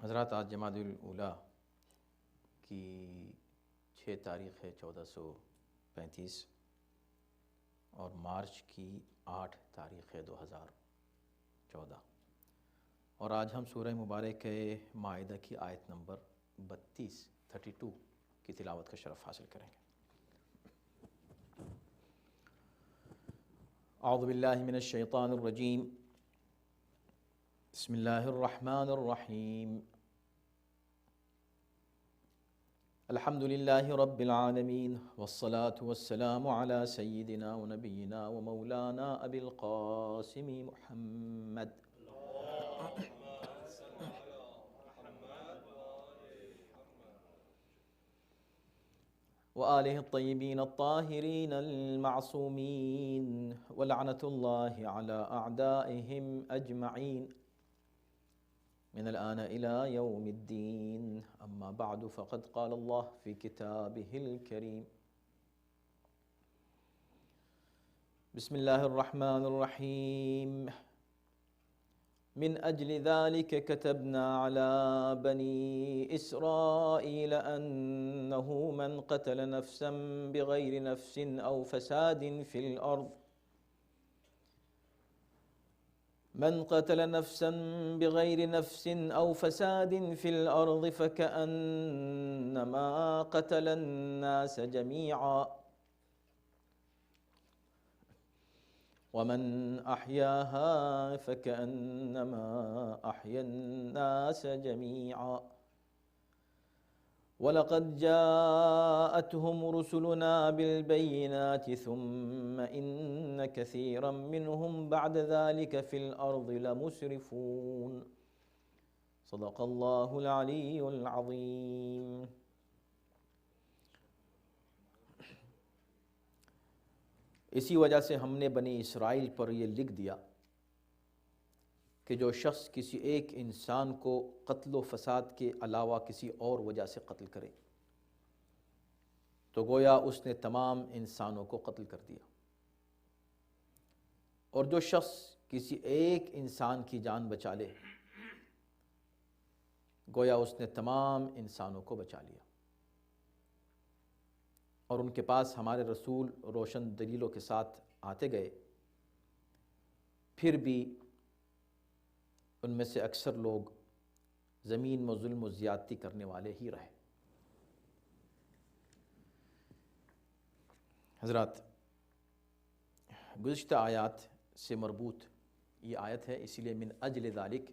حضرات، آج جمادی الاولیٰ کی 6 تاریخ ہے 1435 اور مارچ کی 8 تاریخ ہے 2014، اور آج ہم سورہ مبارک مائدہ کی آیت نمبر 32 کی تلاوت کا شرف حاصل کریں گے۔ اعوذ باللہ من الشیطان الرجیم، بسم اللہ الرحمن الرحیم، الحمد للہ رب العالمین، والصلاة والسلام علی سیدنا و نبینا و مولانا ابی القاسم محمد وآلہ الطیبین الطاہرین المعصومین، ولعنۃ اللہ علی اعدائہم اجمعین من الآن إلى يوم الدين، أما بعد فقد قال الله في كتابه الكريم: بسم الله الرحمن الرحيم، من أجل ذلك كتبنا على بني إسرائيل أنه من قتل نفسا بغير نفس أو فساد في الأرض فكأنما قتل الناس جميعا ومن أحياها فكأنما أحيا الناس جميعا وَلَقَدْ جَاءَتْهُمْ رُسُلُنَا بِالْبَيِّنَاتِ ثُمَّ إِنَّ كَثِيرًا مِّنْهُمْ بَعْدَ ذَلِكَ فِي الْأَرْضِ لَمُسْرِفُونَ۔ صدق اللہ العلی العظیم۔ اسی وجہ سے ہم نے بنی اسرائیل پر یہ لکھ دیا کہ جو شخص کسی ایک انسان کو قتل و فساد کے علاوہ کسی اور وجہ سے قتل کرے تو گویا اس نے تمام انسانوں کو قتل کر دیا، اور جو شخص کسی ایک انسان کی جان بچا لے گویا اس نے تمام انسانوں کو بچا لیا۔ اور ان کے پاس ہمارے رسول روشن دلیلوں کے ساتھ آتے گئے، پھر بھی ان میں سے اکثر لوگ زمین میں ظلم و زیادتی کرنے والے ہی رہے۔ حضرات، گزشتہ آیات سے مربوط یہ آیت ہے، اسی لیے من اجل ذالک،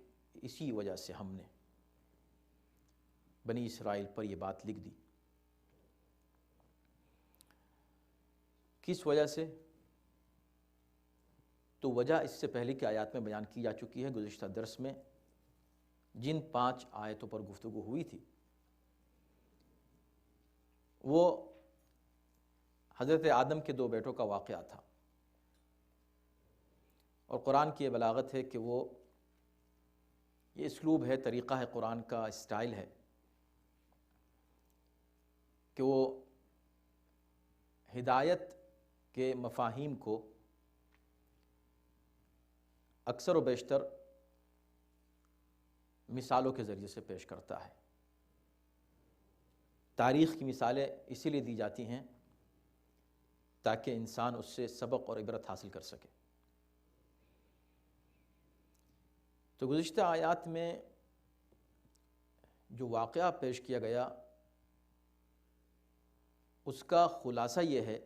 اسی وجہ سے ہم نے بنی اسرائیل پر یہ بات لکھ دی۔ کس وجہ سے؟ تو وجہ اس سے پہلے کی آیات میں بیان کی جا چکی ہے۔ گزشتہ درس میں جن 5 آیتوں پر گفتگو ہوئی تھی وہ حضرت آدم کے 2 بیٹوں کا واقعہ تھا، اور قرآن کی یہ بلاغت ہے کہ وہ یہ اسلوب ہے، طریقہ ہے، قرآن کا اسٹائل ہے کہ وہ ہدایت کے مفاہیم کو اکثر و بیشتر مثالوں کے ذریعے سے پیش کرتا ہے۔ تاریخ کی مثالیں اسی لیے دی جاتی ہیں تاکہ انسان اس سے سبق اور عبرت حاصل کر سکے۔ تو گزشتہ آیات میں جو واقعہ پیش کیا گیا اس کا خلاصہ یہ ہے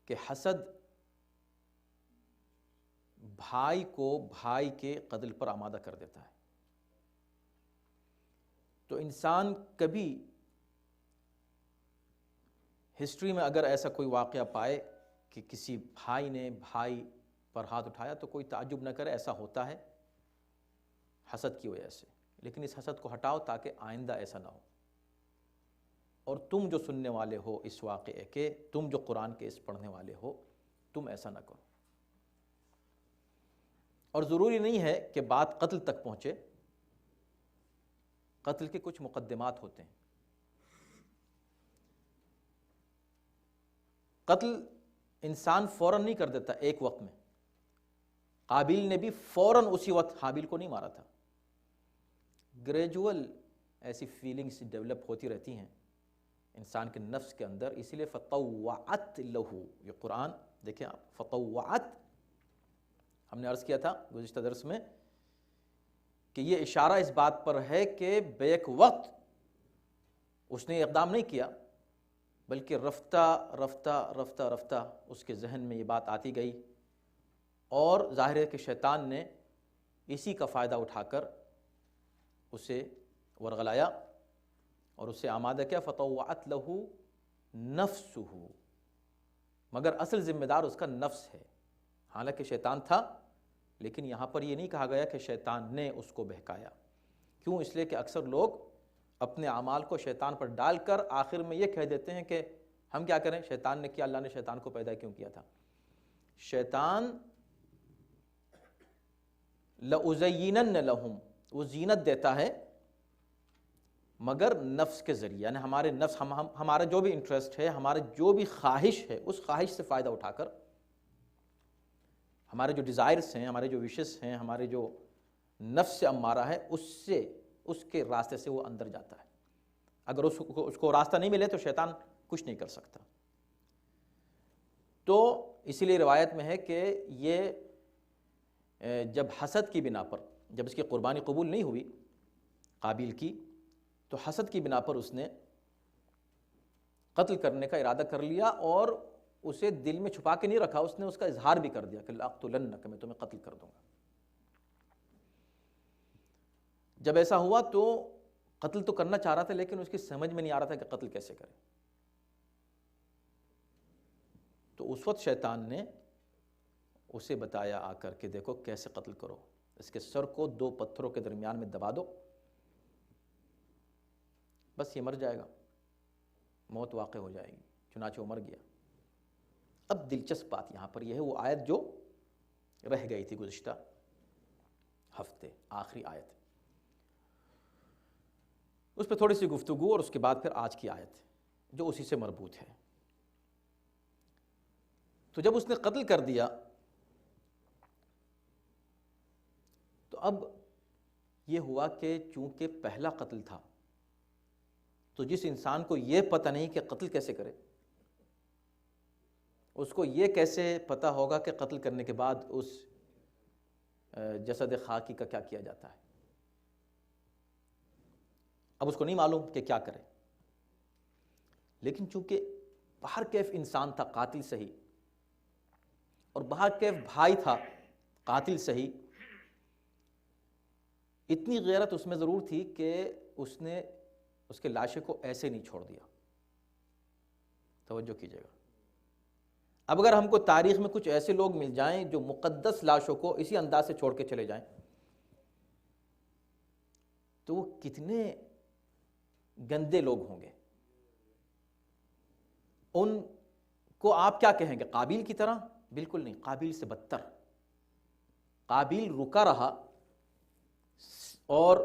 کہ حسد بھائی کو بھائی کے قتل پر آمادہ کر دیتا ہے۔ تو انسان کبھی ہسٹری میں اگر ایسا کوئی واقعہ پائے کہ کسی بھائی نے بھائی پر ہاتھ اٹھایا تو کوئی تعجب نہ کرے، ایسا ہوتا ہے حسد کی وجہ سے، لیکن اس حسد کو ہٹاؤ تاکہ آئندہ ایسا نہ ہو۔ اور تم جو سننے والے ہو اس واقعے کے، تم جو قرآن کے اس پڑھنے والے ہو، تم ایسا نہ کرو۔ اور ضروری نہیں ہے کہ بات قتل تک پہنچے، قتل کے کچھ مقدمات ہوتے ہیں۔ قتل انسان فوراً نہیں کر دیتا ایک وقت میں، قابیل نے بھی فوراً اسی وقت حابیل کو نہیں مارا تھا، گریجول ایسی فیلنگز ڈیولپ ہوتی رہتی ہیں انسان کے نفس کے اندر، اسی لیے فطوعت لہو، یہ قرآن دیکھیں آپ، فطوعت، ہم نے عرض کیا تھا گزشتہ درس میں کہ یہ اشارہ اس بات پر ہے کہ بیک وقت اس نے اقدام نہیں کیا، بلکہ رفتہ رفتہ رفتہ رفتہ اس کے ذہن میں یہ بات آتی گئی، اور ظاہر ہے کہ شیطان نے اسی کا فائدہ اٹھا کر اسے ورغلایا اور اسے آمادہ کیا، فطوعت لہو نفسہ، مگر اصل ذمہ دار اس کا نفس ہے، حالانکہ شیطان تھا، لیکن یہاں پر یہ نہیں کہا گیا کہ شیطان نے اس کو بہکایا۔ کیوں؟ اس لیے کہ اکثر لوگ اپنے اعمال کو شیطان پر ڈال کر آخر میں یہ کہہ دیتے ہیں کہ ہم کیا کریں، شیطان نے کیا، اللہ نے شیطان کو پیدا کیوں کیا تھا؟ شیطان لَأُزَيِّنَنَّ لَهُمْ، وہ زینت دیتا ہے مگر نفس کے ذریعے، یعنی ہمارے نفس، ہمارا جو بھی انٹرسٹ ہے، ہمارا جو بھی خواہش ہے، اس خواہش سے فائدہ اٹھا کر ہمارے جو ڈیزائرز ہیں، ہمارے جو وشز ہیں، ہمارے جو نفس سے امارہ ہے، اس کے راستے سے وہ اندر جاتا ہے۔ اگر اس کو راستہ نہیں ملے تو شیطان کچھ نہیں کر سکتا۔ تو اسی لیے روایت میں ہے کہ یہ جب حسد کی بنا پر، جب اس کی قربانی قبول نہیں ہوئی قابیل کی، تو حسد کی بنا پر اس نے قتل کرنے کا ارادہ کر لیا، اور اسے دل میں چھپا کے نہیں رکھا، اس نے اس کا اظہار بھی کر دیا کہ لأقتلنک، میں تمہیں قتل کر دوں گا۔ جب ایسا ہوا تو قتل تو کرنا چاہ رہا تھا، لیکن اس کی سمجھ میں نہیں آ رہا تھا کہ قتل کیسے کرے۔ تو اس وقت شیطان نے اسے بتایا آ کر کہ دیکھو کیسے قتل کرو، اس کے سر کو 2 پتھروں کے درمیان میں دبا دو، بس یہ مر جائے گا، موت واقع ہو جائے گی۔ چنانچہ وہ مر گیا۔ اب دلچسپ بات یہاں پر یہ ہے، وہ آیت جو رہ گئی تھی گزشتہ ہفتے، آخری آیت، اس پہ تھوڑی سی گفتگو، اور اس کے بعد پھر آج کی آیت جو اسی سے مربوط ہے۔ تو جب اس نے قتل کر دیا تو اب یہ ہوا کہ چونکہ پہلا قتل تھا، تو جس انسان کو یہ پتہ نہیں کہ قتل کیسے کرے، اس کو یہ کیسے پتہ ہوگا کہ قتل کرنے کے بعد اس جسد خاکی کا کیا کیا جاتا ہے؟ اب اس کو نہیں معلوم کہ کیا کرے، لیکن چونکہ بہر کیف انسان تھا، قاتل صحیح، اور بہر کیف بھائی تھا، قاتل صحیح، اتنی غیرت اس میں ضرور تھی کہ اس نے اس کے لاشے کو ایسے نہیں چھوڑ دیا۔ توجہ کیجیے گا، اب اگر ہم کو تاریخ میں کچھ ایسے لوگ مل جائیں جو مقدس لاشوں کو اسی انداز سے چھوڑ کے چلے جائیں، تو وہ کتنے گندے لوگ ہوں گے۔ ان کو آپ کیا کہیں گے؟ قابیل کی طرح؟ بالکل نہیں، قابیل سے بدتر۔ قابیل رکا رہا، اور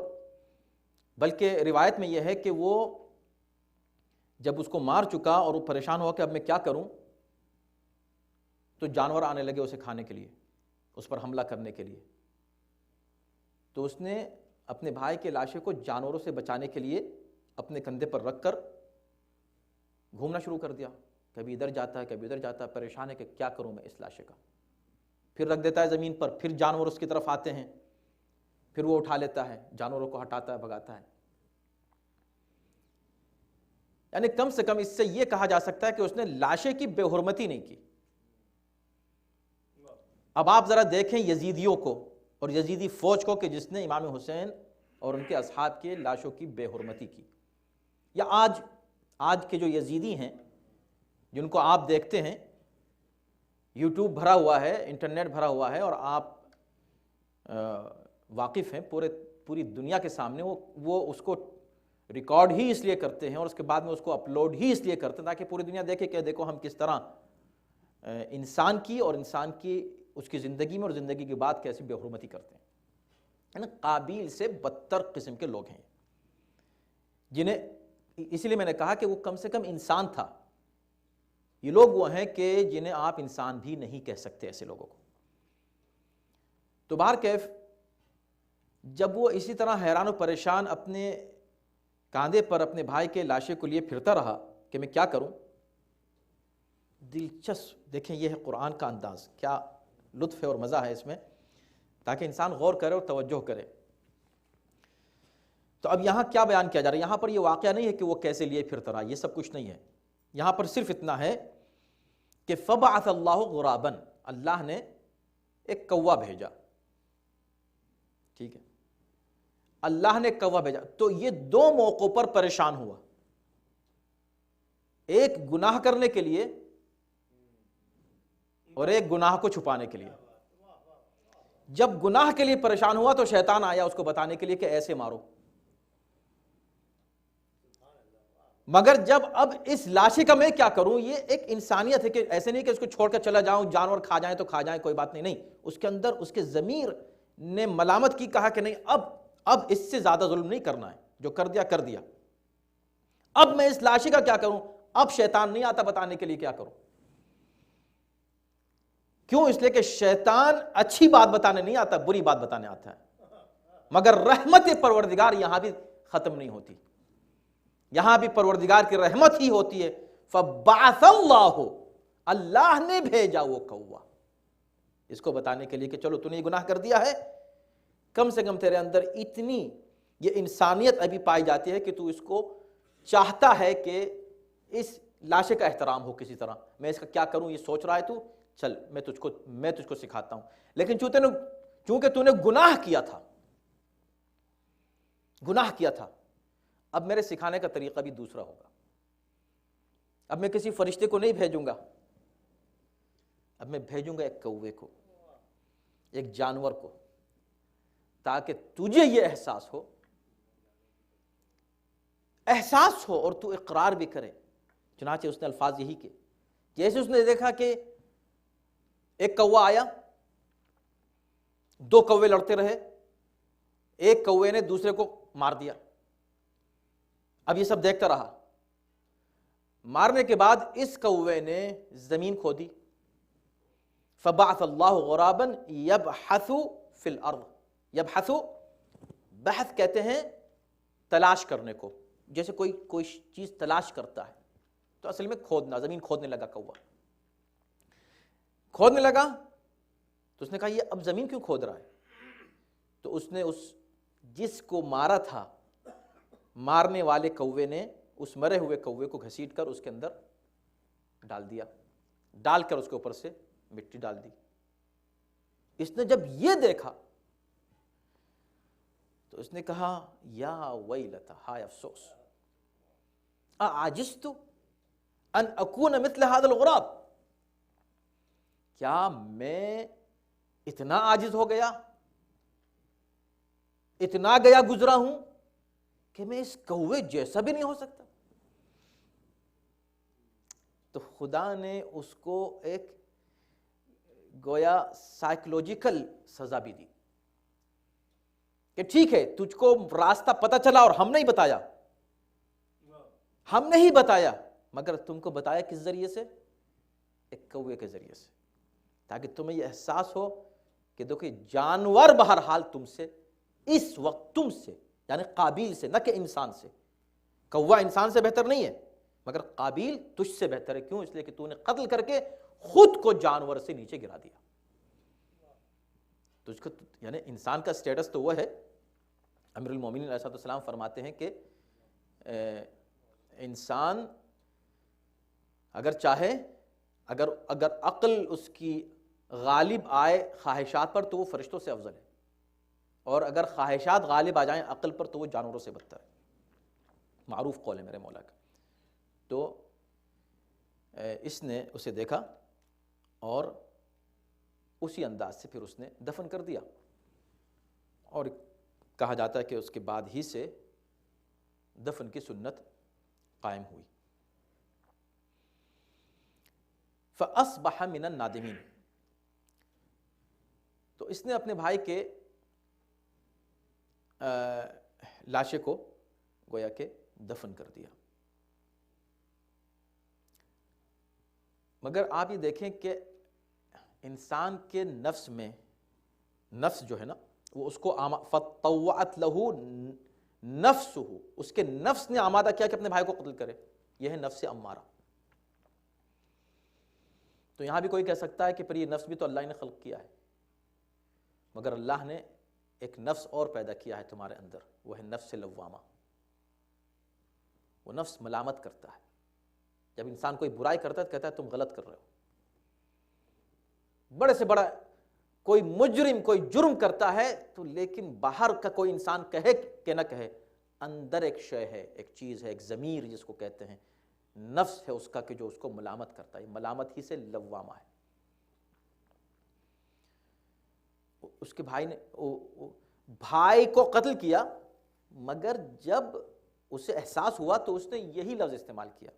بلکہ روایت میں یہ ہے کہ وہ جب اس کو مار چکا اور وہ پریشان ہوا کہ اب میں کیا کروں، تو جانور آنے لگے اسے کھانے کے لیے، اس پر حملہ کرنے کے لیے۔ تو اس نے اپنے بھائی کے لاشے کو جانوروں سے بچانے کے لیے اپنے کندھے پر رکھ کر گھومنا شروع کر دیا، کبھی ادھر جاتا ہے کبھی ادھر جاتا ہے، پریشان ہے کہ کیا کروں میں اس لاشے کا۔ پھر رکھ دیتا ہے زمین پر، پھر جانور اس کی طرف آتے ہیں، پھر وہ اٹھا لیتا ہے، جانوروں کو ہٹاتا ہے، بھگاتا ہے۔ یعنی کم سے کم اس سے یہ کہا جا سکتا ہے کہ اس نے لاشے کی بے حرمتی نہیں کی۔ اب آپ ذرا دیکھیں یزیدیوں کو اور یزیدی فوج کو کہ جس نے امام حسین اور ان کے اصحاب کے لاشوں کی بے حرمتی کی، یا آج کے جو یزیدی ہیں جن کو آپ دیکھتے ہیں، یوٹیوب بھرا ہوا ہے، انٹرنیٹ بھرا ہوا ہے، اور آپ واقف ہیں پوری دنیا کے سامنے، وہ اس کو ریکارڈ ہی اس لیے کرتے ہیں اور اس کے بعد میں اس کو اپلوڈ ہی اس لیے کرتے ہیں تاکہ پوری دنیا دیکھے کہ دیکھو ہم کس طرح انسان کی اور انسان کی اس کی زندگی میں اور زندگی کے بعد کیسی بے حرمتی کرتے ہیں۔ یعنی قابیل سے بدتر قسم کے لوگ ہیں جنہیں، اسی لیے میں نے کہا کہ وہ کم سے کم انسان تھا۔ یہ لوگ وہ ہیں کہ جنہیں آپ انسان بھی نہیں کہہ سکتے، ایسے لوگوں کو۔ تو بہر کیف جب وہ اسی طرح حیران و پریشان اپنے کاندھے پر اپنے بھائی کے لاشے کو لیے پھرتا رہا کہ میں کیا کروں، دلچسپ دیکھیں یہ ہے قرآن کا انداز، کیا لطف ہے اور مزہ ہے اس میں، تاکہ انسان غور کرے اور توجہ کرے۔ تو اب یہاں کیا بیان کیا جا رہا ہے، یہاں پر یہ واقعہ نہیں ہے کہ وہ کیسے لیے پھرتا رہا، یہ سب کچھ نہیں ہے، یہاں پر صرف اتنا ہے کہ فبعث اللہ غرابا، اللہ نے ایک کوا بھیجا، ٹھیک ہے، اللہ نے کوا بھیجا۔ تو یہ دو موقعوں پر پریشان ہوا، ایک گناہ کرنے کے لیے اور ایک گناہ کو چھپانے کے لیے۔ جب گناہ کے لیے پریشان ہوا تو شیطان آیا اس کو بتانے کے لیے کہ ایسے مارو، مگر جب اب اس لاشی کا میں کیا کروں، یہ ایک انسانیت ہے کہ ایسے نہیں کہ اس کو چھوڑ کر چلا جاؤں، جانور کھا جائیں تو کھا جائیں کوئی بات نہیں، نہیں، اس کے اندر اس کے ضمیر نے ملامت کی، کہا کہ نہیں اب اس سے زیادہ ظلم نہیں کرنا ہے، جو کر دیا کر دیا، اب میں اس لاشی کا کیا کروں، اب شیطان نہیں آتا بتانے کے لیے کیا کروں، کیوں، اس لیے کہ شیطان اچھی بات بتانے نہیں آتا، بری بات بتانے آتا ہے، مگر رحمت پروردگار یہاں بھی ختم نہیں ہوتی، یہاں بھی پروردگار کی رحمت ہی ہوتی ہے۔ فبعث اللہ، اللہ نے بھیجا وہ کوا اس کو بتانے کے لیے کہ چلو تو نے یہ گناہ کر دیا ہے، کم سے کم تیرے اندر اتنی یہ انسانیت ابھی پائی جاتی ہے کہ تو اس کو چاہتا ہے کہ اس لاشے کا احترام ہو کسی طرح، میں اس کا کیا کروں یہ سوچ رہا ہے تو چل میں تجھ کو سکھاتا ہوں، لیکن چونکہ تو نے گناہ کیا تھا، اب میرے سکھانے کا طریقہ بھی دوسرا ہوگا، اب میں کسی فرشتے کو نہیں بھیجوں گا، اب میں بھیجوں گا ایک کوے کو، ایک جانور کو، تاکہ تجھے یہ احساس ہو اور تو اقرار بھی کرے۔ چنانچہ اس نے الفاظ یہی کہ جیسے اس نے دیکھا کہ ایک کوا آیا، دو کوے لڑتے رہے، ایک کوے نے دوسرے کو مار دیا، اب یہ سب دیکھتا رہا، مارنے کے بعد اس کوے نے زمین کھودی، فبعث اللہ غرابا یبحث فی الارض، یبحث بحث کہتے ہیں تلاش کرنے کو، جیسے کوئی چیز تلاش کرتا ہے، تو اصل میں کھودنا، زمین کھودنے لگا، کوا کھودنے لگا، تو اس نے کہا یہ اب زمین کیوں کھود رہا ہے، تو اس نے جس کو مارا تھا، مارنے والے کوے نے اس مرے ہوئے کوے کو گھسیٹ کر اس کے اندر ڈال دیا، ڈال کر اس کے اوپر سے مٹی ڈال دی۔ اس نے جب یہ دیکھا تو اس نے کہا یا ویلتا، ہائے افسوس، اعجزت ان اکون مثل هذا الغراب، کیا میں اتنا عاجز ہو گیا، اتنا گیا گزرا ہوں کہ میں اس کوے جیسا بھی نہیں ہو سکتا۔ تو خدا نے اس کو ایک گویا سائیکولوجیکل سزا بھی دی کہ ٹھیک ہے تجھ کو راستہ پتہ چلا اور ہم نہیں بتایا، مگر تم کو بتایا کس ذریعے سے، ایک کوے کے ذریعے سے، تاکہ تمہیں یہ احساس ہو کہ دیکھو جانور بہرحال تم سے اس وقت، تم سے یعنی قابیل سے، نہ کہ انسان سے، کوا انسان سے بہتر نہیں ہے مگر قابیل تجھ سے بہتر ہے، کیوں، اس لیے کہ تو نے قتل کر کے خود کو جانور سے نیچے گرا دیا، تجھ کو یعنی انسان کا سٹیٹس تو وہ ہے۔ امیر المومنین علیہ السلام فرماتے ہیں کہ انسان اگر چاہے، اگر عقل اس کی غالب آئے خواہشات پر تو وہ فرشتوں سے افضل ہے، اور اگر خواہشات غالب آ جائیں عقل پر تو وہ جانوروں سے بدتر ہے، معروف قول ہے میرے مولا کا۔ تو اس نے اسے دیکھا اور اسی انداز سے پھر اس نے دفن کر دیا، اور کہا جاتا ہے کہ اس کے بعد ہی سے دفن کی سنت قائم ہوئی۔ فَأَصْبَحَ مِنَ النَّادِمِينَ، تو اس نے اپنے بھائی کے لاشے کو گویا کہ دفن کر دیا۔ مگر آپ یہ دیکھیں کہ انسان کے نفس میں نفس جو ہے نا وہ اس کو فطوعت لہو نفسہ، اس کے نفس نے آمادہ کیا کہ اپنے بھائی کو قتل کرے، یہ ہے نفس امارہ۔ تو یہاں بھی کوئی کہہ سکتا ہے کہ پھر یہ نفس بھی تو اللہ نے خلق کیا ہے، مگر اللہ نے ایک نفس اور پیدا کیا ہے تمہارے اندر، وہ ہے نفس لوامہ۔ وہ نفس ملامت کرتا ہے، جب انسان کوئی برائی کرتا ہے تو کہتا ہے تم غلط کر رہے ہو۔ بڑے سے بڑا کوئی مجرم کوئی جرم کرتا ہے تو لیکن باہر کا کوئی انسان کہے کہ نہ کہے، اندر ایک شے ہے، ایک چیز ہے، ایک ضمیر جس کو کہتے ہیں، نفس ہے اس کا کہ جو اس کو ملامت کرتا ہے، ملامت ہی سے لوامہ ہے۔ اس کے بھائی نے بھائی کو قتل کیا، مگر جب اسے احساس ہوا تو اس نے یہی لفظ استعمال کیا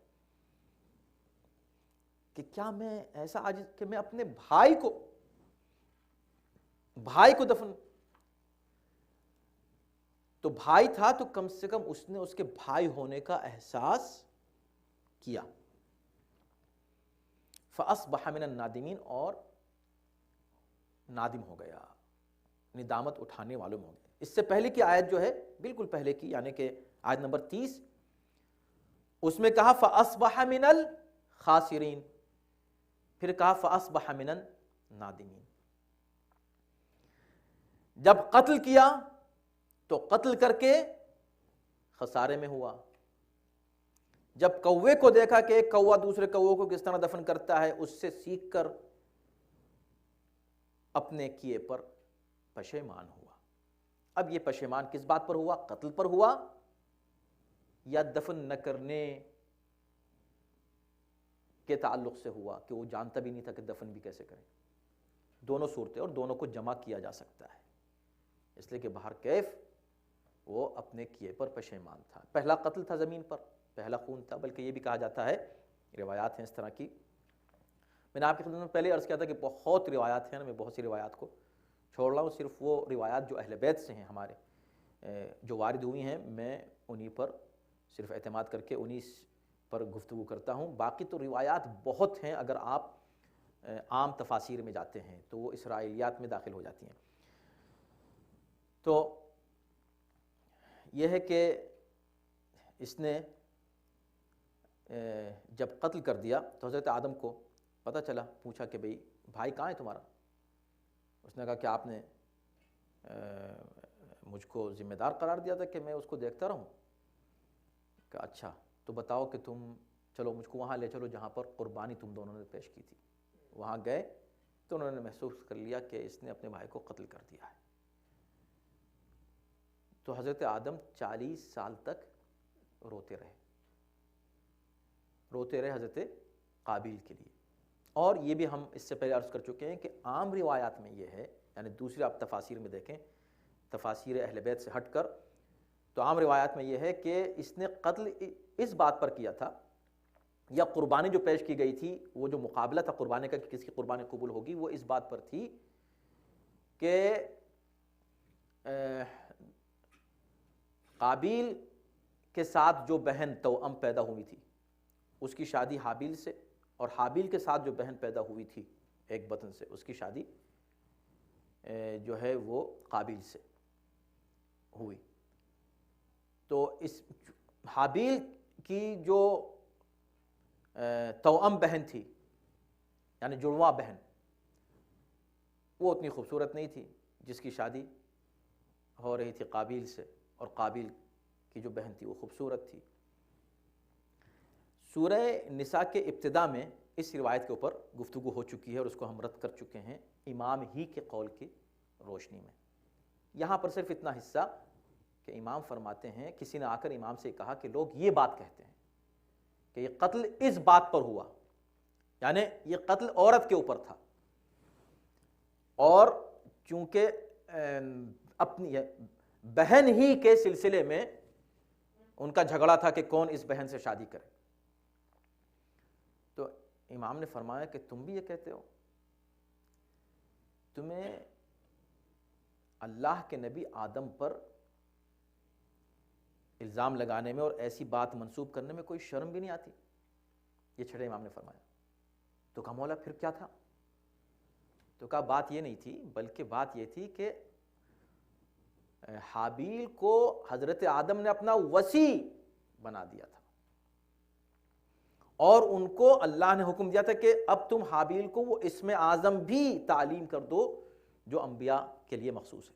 کہ کیا میں ایسا عاجز کہ میں اپنے بھائی کو دفن، تو بھائی تھا تو کم سے کم اس نے اس کے بھائی ہونے کا احساس کیا۔ فَأَصْبَحَ مِنَ النَّادِمِينَ، اور نادم ہو گیا، ندامت اٹھانے والوں میں ہو گیا۔ اس سے پہلے کی آیت جو ہے بالکل پہلے کی، یعنی کہ آیت نمبر 30، اس میں کہا فَأَصْبَحَ مِنَ الْخَاسِرِينَ، پھر کہا فَأَصْبَحَ مِنَ النَّادِمِينَ۔ جب قتل کیا تو قتل کر کے خسارے میں ہوا۔ جب کوے کو دیکھا کہ ایک کوا دوسرے کوے کو کس طرح دفن کرتا ہے، اس سے سیکھ کر اپنے کیے پر پشیمان ہوا۔ اب یہ پشیمان کس بات پر ہوا؟ قتل پر ہوا یا دفن نہ کرنے کے تعلق سے ہوا کہ وہ جانتا بھی نہیں تھا کہ دفن بھی کیسے کریں؟ دونوں صورتیں، اور دونوں کو جمع کیا جا سکتا ہے، اس لیے کہ بہر کیف وہ اپنے کیے پر پشیمان تھا۔ پہلا قتل تھا زمین پر، پہلا خون تھا، بلکہ یہ بھی کہا جاتا ہے، روایات ہیں اس طرح کی، میں نے آپ کی خدمت میں پہلے عرض کیا تھا کہ بہت روایات ہیں، میں بہت سی روایات کو چھوڑ رہا ہوں، صرف وہ روایات جو اہل بیت سے ہیں ہمارے جو وارد ہوئی ہیں، میں انہی پر صرف اعتماد کر کے انہی پر گفتگو کرتا ہوں۔ باقی تو روایات بہت ہیں، اگر آپ عام تفاسیر میں جاتے ہیں تو وہ اسرائیلیات میں داخل ہو جاتی ہیں۔ تو یہ ہے کہ اس نے جب قتل کر دیا تو حضرت آدم کو پتہ چلا، پوچھا کہ بھئی بھائی کہاں ہے تمہارا؟ اس نے کہا کہ آپ نے مجھ کو ذمہ دار قرار دیا تھا کہ میں اس کو دیکھتا رہوں۔ کہ اچھا تو بتاؤ کہ تم چلو مجھ کو وہاں لے چلو جہاں پر قربانی تم دونوں نے پیش کی تھی۔ وہاں گئے تو انہوں نے محسوس کر لیا کہ اس نے اپنے بھائی کو قتل کر دیا ہے۔ تو حضرت آدم 40 سال تک روتے رہے حضرت قابیل کے لیے۔ اور یہ بھی ہم اس سے پہلے عرض کر چکے ہیں کہ عام روایات میں یہ ہے، یعنی دوسری آپ تفاسیر میں دیکھیں، تفاسیر اہل بیت سے ہٹ کر، تو عام روایات میں یہ ہے کہ اس نے قتل اس بات پر کیا تھا، یا قربانی جو پیش کی گئی تھی، وہ جو مقابلہ تھا قربانی کا کہ کس کی قربانی قبول ہوگی، وہ اس بات پر تھی کہ قابیل کے ساتھ جو بہن توأم پیدا ہوئی تھی اس کی شادی حابیل سے، اور حابیل کے ساتھ جو بہن پیدا ہوئی تھی ایک بطن سے، اس کی شادی جو ہے وہ قابیل سے ہوئی۔ تو اس حابیل کی جو توأم بہن تھی، یعنی جڑواں بہن، وہ اتنی خوبصورت نہیں تھی جس کی شادی ہو رہی تھی قابیل سے، اور قابیل کی جو بہن تھی وہ خوبصورت تھی۔ سورہ نساء کے ابتدا میں اس روایت کے اوپر گفتگو ہو چکی ہے اور اس کو ہم رد کر چکے ہیں امام ہی کے قول کی روشنی میں۔ یہاں پر صرف اتنا حصہ کہ امام فرماتے ہیں، کسی نے آ کر امام سے کہا کہ لوگ یہ بات کہتے ہیں کہ یہ قتل اس بات پر ہوا، یعنی یہ قتل عورت کے اوپر تھا، اور چونکہ اپنی بہن ہی کے سلسلے میں ان کا جھگڑا تھا کہ کون اس بہن سے شادی کرے، تو امام نے فرمایا کہ تم بھی یہ کہتے ہو؟ تمہیں اللہ کے نبی آدم پر الزام لگانے میں اور ایسی بات منسوب کرنے میں کوئی شرم بھی نہیں آتی؟ یہ چھٹے امام نے فرمایا۔ تو کہا مولا پھر کیا تھا؟ تو کہا بات یہ نہیں تھی، بلکہ بات یہ تھی کہ حابیل کو حضرت آدم نے اپنا وصی بنا دیا تھا، اور ان کو اللہ نے حکم دیا تھا کہ اب تم حابیل کو وہ اسم اعظم بھی تعلیم کر دو جو انبیاء کے لیے مخصوص ہے۔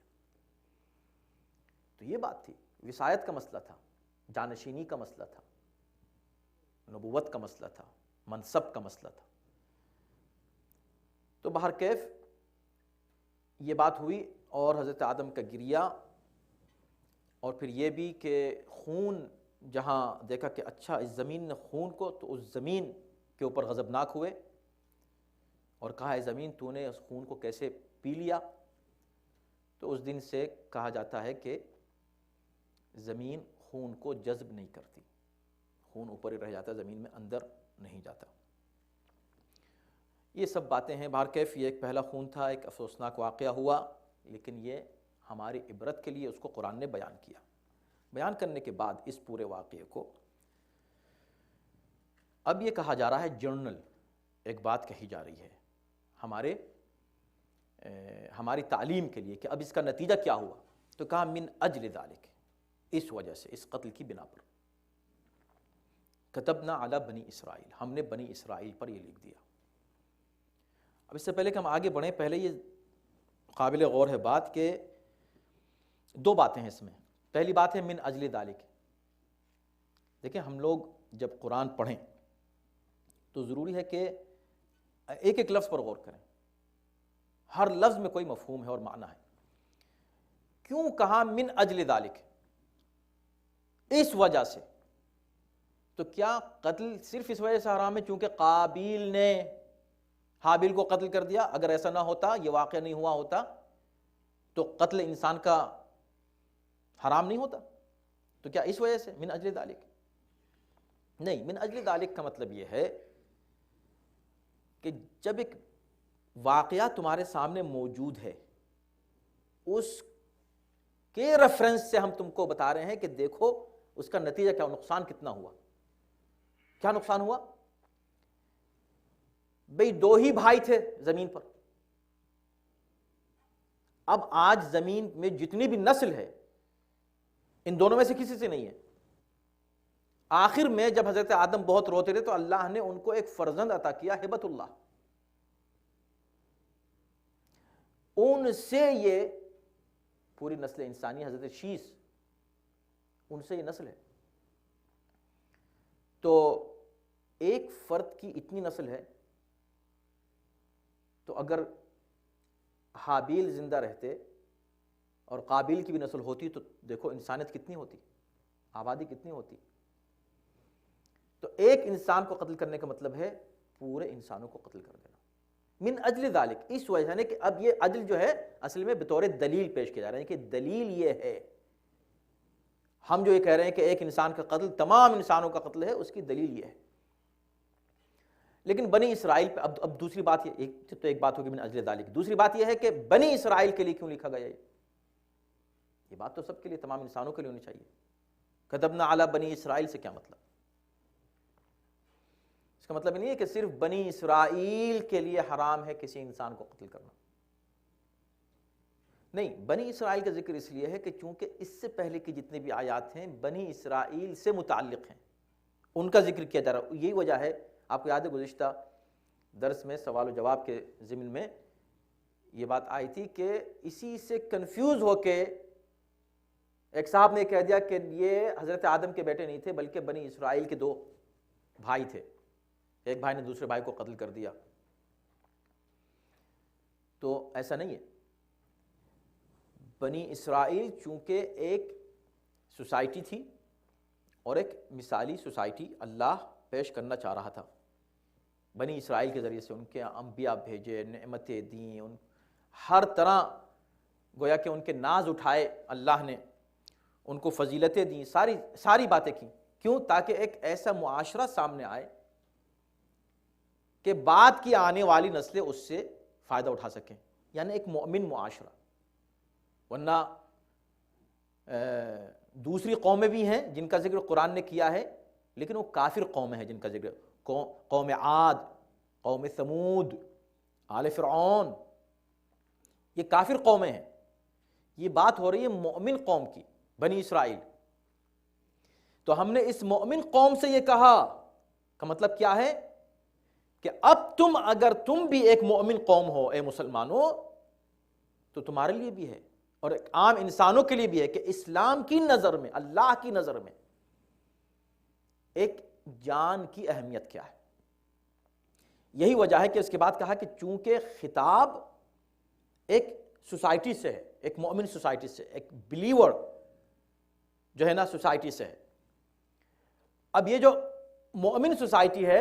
تو یہ بات تھی، وصایت کا مسئلہ تھا، جانشینی کا مسئلہ تھا، نبوت کا مسئلہ تھا، منصب کا مسئلہ تھا۔ تو بہرکیف یہ بات ہوئی، اور حضرت آدم کا گریہ، اور پھر یہ بھی کہ خون جہاں دیکھا کہ اچھا اس زمین نے خون کو، تو اس زمین کے اوپر غضبناک ہوئے اور کہا اے زمین تو نے اس خون کو کیسے پی لیا؟ تو اس دن سے کہا جاتا ہے کہ زمین خون کو جذب نہیں کرتی، خون اوپر ہی رہ جاتا ہے، زمین میں اندر نہیں جاتا۔ یہ سب باتیں ہیں۔ بہرکیف یہ ایک پہلا خون تھا، ایک افسوسناک واقعہ ہوا، لیکن یہ ہماری عبرت کے لیے اس کو قرآن نے بیان کیا۔ بیان کرنے کے بعد اس پورے واقعے کو اب یہ کہا جا رہا ہے، جنرل ایک بات کہی جا رہی ہے ہماری تعلیم کے لیے کہ اب اس کا نتیجہ کیا ہوا۔ تو کہا من اجل ذالک، اس وجہ سے، اس قتل کی بنا پر، کتبنا علی بنی اسرائیل، ہم نے بنی اسرائیل پر یہ لکھ دیا۔ اب اس سے پہلے کہ ہم آگے بڑھیں، پہلے یہ قابل غور ہے بات کہ دو باتیں ہیں اس میں۔ پہلی بات ہے من اجل ذالک۔ دیکھیں ہم لوگ جب قرآن پڑھیں تو ضروری ہے کہ ایک ایک لفظ پر غور کریں، ہر لفظ میں کوئی مفہوم ہے اور معنی ہے۔ کیوں کہا من اجل ذالک؟ اس وجہ سے۔ تو کیا قتل صرف اس وجہ سے حرام ہے چونکہ قابیل نے حابیل کو قتل کر دیا؟ اگر ایسا نہ ہوتا، یہ واقعہ نہیں ہوا ہوتا، تو قتل انسان کا حرام نہیں ہوتا؟ تو کیا اس وجہ سے من اجل ذالک؟ نہیں، من اجل ذالک کا مطلب یہ ہے کہ جب ایک واقعہ تمہارے سامنے موجود ہے، اس کے ریفرنس سے ہم تم کو بتا رہے ہیں کہ دیکھو اس کا نتیجہ کیا، نقصان کتنا ہوا۔ کیا نقصان ہوا؟ بھئی دو ہی بھائی تھے زمین پر، اب آج زمین میں جتنی بھی نسل ہے ان دونوں میں سے کسی سے نہیں ہے۔ آخر میں جب حضرت آدم بہت روتے رہے تو اللہ نے ان کو ایک فرزند عطا کیا، ہبۃ اللہ، ان سے یہ پوری نسل انسانی، حضرت شیس، ان سے یہ نسل ہے۔ تو ایک فرد کی اتنی نسل ہے، تو اگر حابیل زندہ رہتے اور قابیل کی بھی نسل ہوتی تو دیکھو انسانیت کتنی ہوتی، آبادی کتنی ہوتی۔ تو ایک انسان کو قتل کرنے کا مطلب ہے پورے انسانوں کو قتل کر دینا۔ من اجل ذالک، اس وجہ سے کہ اب یہ اجل جو ہے اصل میں بطور دلیل پیش کیا جا رہا ہے کہ دلیل یہ ہے، ہم جو یہ کہہ رہے ہیں کہ ایک انسان کا قتل تمام انسانوں کا قتل ہے، اس کی دلیل یہ ہے۔ لیکن بنی اسرائیل پہ اب دوسری بات یہ، ایک بات ہوگی من اجل ذالک، دوسری بات یہ ہے کہ بنی اسرائیل کے لیے کیوں لکھا گیا یہ بات تو سب کے لیے، تمام انسانوں کے لیے ہونی چاہیے۔ کتبنا علی بنی اسرائیل سے کیا مطلب؟ اس کا مطلب نہیں ہے کہ صرف بنی اسرائیل کے لیے حرام ہے کسی انسان کو قتل کرنا، نہیں، بنی اسرائیل کا ذکر اس لیے ہے کہ چونکہ اس سے پہلے کی جتنے بھی آیات ہیں بنی اسرائیل سے متعلق ہیں، ان کا ذکر کیا جا رہا ہے۔ یہی وجہ ہے، آپ کو یاد ہے گزشتہ درس میں سوال و جواب کے ضمن میں یہ بات آئی تھی کہ اسی سے کنفیوز ہو کے ایک صاحب نے کہہ دیا کہ یہ حضرت آدم کے بیٹے نہیں تھے بلکہ بنی اسرائیل کے دو بھائی تھے، ایک بھائی نے دوسرے بھائی کو قتل کر دیا۔ تو ایسا نہیں ہے، بنی اسرائیل چونکہ ایک سوسائٹی تھی اور ایک مثالی سوسائٹی اللہ پیش کرنا چاہ رہا تھا، بنی اسرائیل کے ذریعے سے ان کے انبیاء بھیجے، نعمتیں دیں، ہر طرح گویا کہ ان کے ناز اٹھائے اللہ نے، ان کو فضیلتیں دیں، ساری باتیں کی۔ کیوں؟ تاکہ ایک ایسا معاشرہ سامنے آئے کہ بعد کی آنے والی نسلیں اس سے فائدہ اٹھا سکیں، یعنی ایک مومن معاشرہ۔ ورنہ دوسری قومیں بھی ہیں جن کا ذکر قرآن نے کیا ہے، لیکن وہ کافر قومیں ہیں جن کا ذکر، قوم عاد، قوم ثمود، آل فرعون، یہ کافر قومیں ہیں، یہ بات ہو رہی ہے مومن قوم کی، بنی اسرائیل۔ تو ہم نے اس مومن قوم سے یہ کہا کا مطلب کیا ہے کہ اب اگر تم بھی ایک مومن قوم ہو اے مسلمانوں، تو تمہارے لیے بھی ہے اور ایک عام انسانوں کے لیے بھی ہے کہ اسلام کی نظر میں، اللہ کی نظر میں ایک جان کی اہمیت کیا ہے۔ یہی وجہ ہے کہ اس کے بعد کہا کہ چونکہ خطاب ایک سوسائٹی سے ہے، ایک مومن سوسائٹی سے، ایک بلیور جو ہے نا سوسائٹی سے ہے۔ اب یہ جو مومن سوسائٹی ہے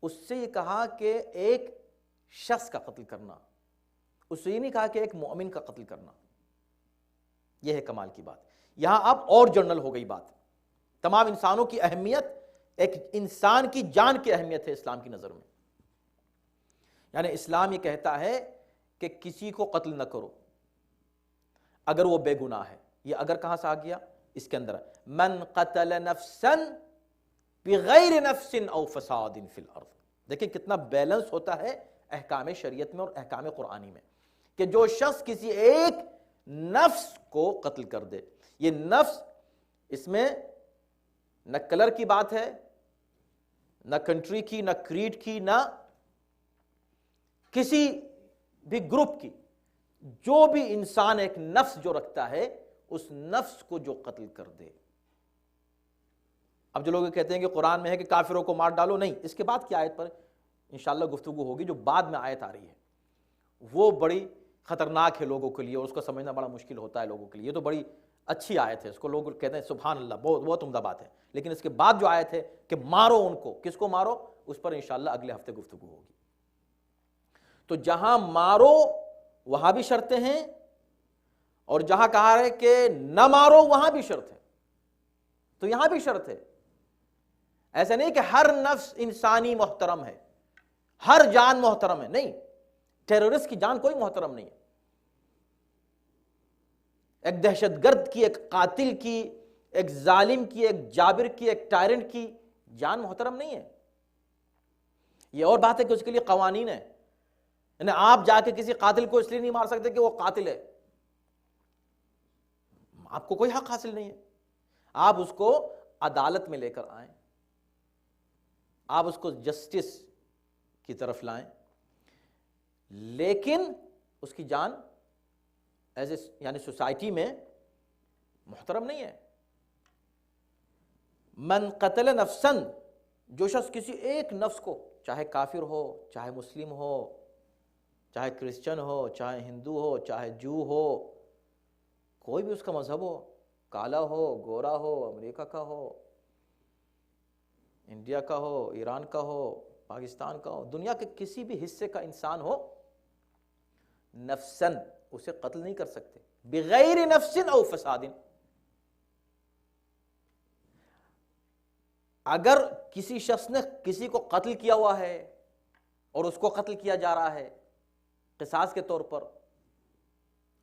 اس سے یہ کہا کہ ایک شخص کا قتل کرنا، اس سے یہ نہیں کہا کہ ایک مومن کا قتل کرنا۔ یہ ہے کمال کی بات۔ یہاں اب اور جنرل ہو گئی بات، تمام انسانوں کی اہمیت، ایک انسان کی جان کی اہمیت ہے اسلام کی نظر میں۔ یعنی اسلام یہ کہتا ہے کہ کسی کو قتل نہ کرو اگر وہ بے گناہ ہے۔ یہ اگر کہاں سے آ گیا؟ اس کے اندر من قتل نفسا بغیر نفس او فساد فی الارض۔ دیکھیں کتنا بیلنس ہوتا ہے احکام شریعت میں اور احکام قرآنی میں، کہ جو شخص کسی ایک نفس کو قتل کر دے، یہ نفس اس میں نہ کلر کی بات ہے، نہ کنٹری کی، نہ کریڈ کی، نہ کسی بھی گروپ کی، جو بھی انسان ایک نفس جو رکھتا ہے اس نفس کو جو قتل کر دے۔ اب جو لوگ کہتے ہیں کہ قرآن میں ہے کہ کافروں کو مار ڈالو، نہیں، اس کے بعد کی آیت پر انشاءاللہ گفتگو ہوگی، جو بعد میں آیت آ رہی ہے وہ بڑی خطرناک ہے لوگوں کے لیے اور اس کو سمجھنا بڑا مشکل ہوتا ہے لوگوں کے لیے۔ یہ تو بڑی اچھی آیت ہے، اس کو لوگ کہتے ہیں سبحان اللہ، بہت بہت عمدہ بات ہے، لیکن اس کے بعد جو آیت ہے کہ مارو ان کو، کس کو مارو، اس پر انشاءاللہ اگلے ہفتے گفتگو ہوگی۔ تو جہاں مارو وہاں بھی شرطیں ہیں اور جہاں کہا ہے کہ نہ مارو وہاں بھی شرط ہے، تو یہاں بھی شرط ہے۔ ایسا نہیں کہ ہر نفس انسانی محترم ہے، ہر جان محترم ہے، نہیں، ٹیررسٹ کی جان کوئی محترم نہیں ہے۔ ایک دہشت گرد کی، ایک قاتل کی، ایک ظالم کی، ایک جابر کی، ایک ٹائرنٹ کی جان محترم نہیں ہے۔ یہ اور بات ہے کہ اس کے لیے قوانین ہیں، یعنی آپ جا کے کسی قاتل کو اس لیے نہیں مار سکتے کہ وہ قاتل ہے، آپ کو کوئی حق حاصل نہیں ہے۔ آپ اس کو عدالت میں لے کر آئیں، آپ اس کو جسٹس کی طرف لائیں، لیکن اس کی جان ایز اے یعنی سوسائٹی میں محترم نہیں ہے۔ من قتل نفسا، جو شخص کسی ایک نفس کو، چاہے کافر ہو، چاہے مسلم ہو، چاہے کرسچن ہو، چاہے ہندو ہو، چاہے جو ہو، کوئی بھی اس کا مذہب ہو، کالا ہو، گورا ہو، امریکہ کا ہو، انڈیا کا ہو، ایران کا ہو، پاکستان کا ہو، دنیا کے کسی بھی حصے کا انسان ہو، نفسن اسے قتل نہیں کر سکتے، بغیر نفس او فساد۔ اگر کسی شخص نے کسی کو قتل کیا ہوا ہے اور اس کو قتل کیا جا رہا ہے قصاص کے طور پر،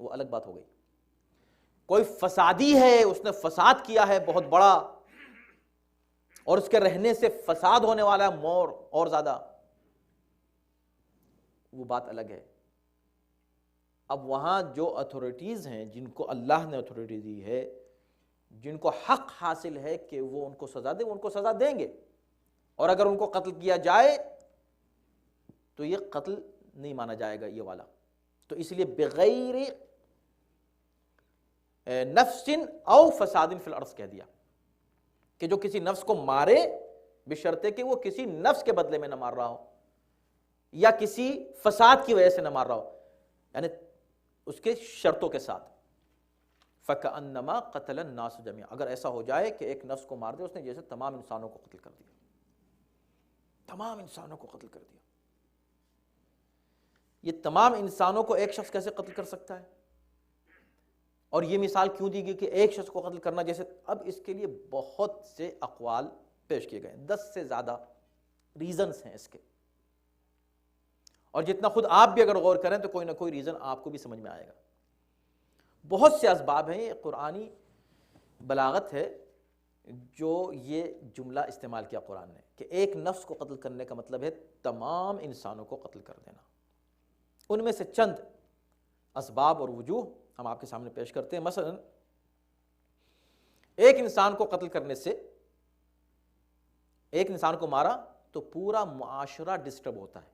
وہ الگ بات ہو گئی۔ کوئی فسادی ہے، اس نے فساد کیا ہے بہت بڑا اور اس کے رہنے سے فساد ہونے والا ہے مور اور زیادہ، وہ بات الگ ہے۔ اب وہاں جو اتھارٹیز ہیں، جن کو اللہ نے اتھارٹی دی ہے، جن کو حق حاصل ہے کہ وہ ان کو سزا دیں، وہ ان کو سزا دیں گے، اور اگر ان کو قتل کیا جائے تو یہ قتل نہیں مانا جائے گا یہ والا۔ تو اس لیے بغیر نفس او فساد فی الارض کہہ دیا کہ جو کسی نفس کو مارے بشرطے کہ وہ کسی نفس کے بدلے میں نہ مار رہا ہو یا کسی فساد کی وجہ سے نہ مار رہا ہو، یعنی اس کے شرطوں کے ساتھ۔ فَكَأَنَّمَا قَتَلَ النَّاسُ جَمِيعًا، اگر ایسا ہو جائے کہ ایک نفس کو مار دے، اس نے جیسے تمام انسانوں کو قتل کر دیا، تمام انسانوں کو قتل کر دیا۔ یہ تمام انسانوں کو ایک شخص کیسے قتل کر سکتا ہے؟ اور یہ مثال کیوں دی گئی کہ ایک شخص کو قتل کرنا جیسے؟ اب اس کے لیے بہت سے اقوال پیش کیے گئے، 10 سے زیادہ ریزنز ہیں اس کے، اور جتنا خود آپ بھی اگر غور کریں تو کوئی نہ کوئی ریزن آپ کو بھی سمجھ میں آئے گا۔ بہت سے اسباب ہیں، یہ قرآنی بلاغت ہے جو یہ جملہ استعمال کیا قرآن نے کہ ایک نفس کو قتل کرنے کا مطلب ہے تمام انسانوں کو قتل کر دینا۔ ان میں سے چند اسباب اور وجوہ ہم آپ کے سامنے پیش کرتے ہیں۔ مثلا ایک انسان کو قتل کرنے سے، ایک انسان کو مارا تو پورا معاشرہ ڈسٹرب ہوتا ہے،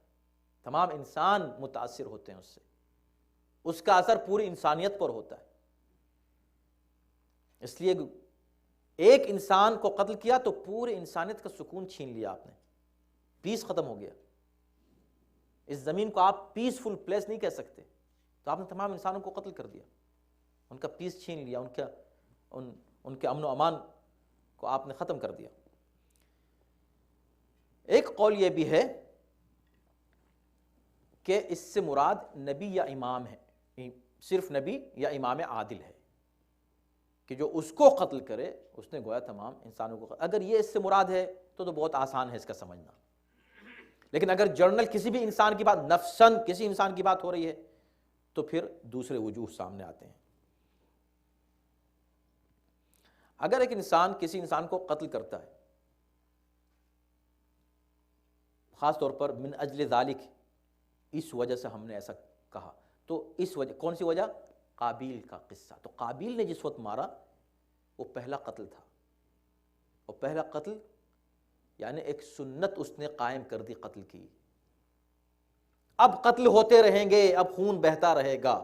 تمام انسان متاثر ہوتے ہیں اس سے، اس کا اثر پوری انسانیت پر ہوتا ہے۔ اس لیے ایک انسان کو قتل کیا تو پوری انسانیت کا سکون چھین لیا آپ نے، پیس ختم ہو گیا۔ اس زمین کو آپ پیسفل پلیس نہیں کہہ سکتے، تو آپ نے تمام انسانوں کو قتل کر دیا، ان کا پیس چھین لیا، ان کے امن و امان کو آپ نے ختم کر دیا۔ ایک قول یہ بھی ہے کہ اس سے مراد نبی یا امام ہے، صرف نبی یا امام عادل ہے، کہ جو اس کو قتل کرے اس نے گویا تمام انسانوں کو قتل۔ اگر یہ اس سے مراد ہے تو بہت آسان ہے اس کا سمجھنا، لیکن اگر جرنل کسی بھی انسان کی بات، نفساً کسی انسان کی بات ہو رہی ہے تو پھر دوسرے وجوہ سامنے آتے ہیں۔ اگر ایک انسان کسی انسان کو قتل کرتا ہے، خاص طور پر من اجل ذالک، اس وجہ سے ہم نے ایسا کہا، تو اس وجہ، کون سی وجہ؟ قابیل کا قصہ۔ تو قابیل نے جس وقت مارا وہ پہلا قتل تھا، اور پہلا قتل یعنی ایک سنت اس نے قائم کر دی قتل کی۔ اب قتل ہوتے رہیں گے، اب خون بہتا رہے گا۔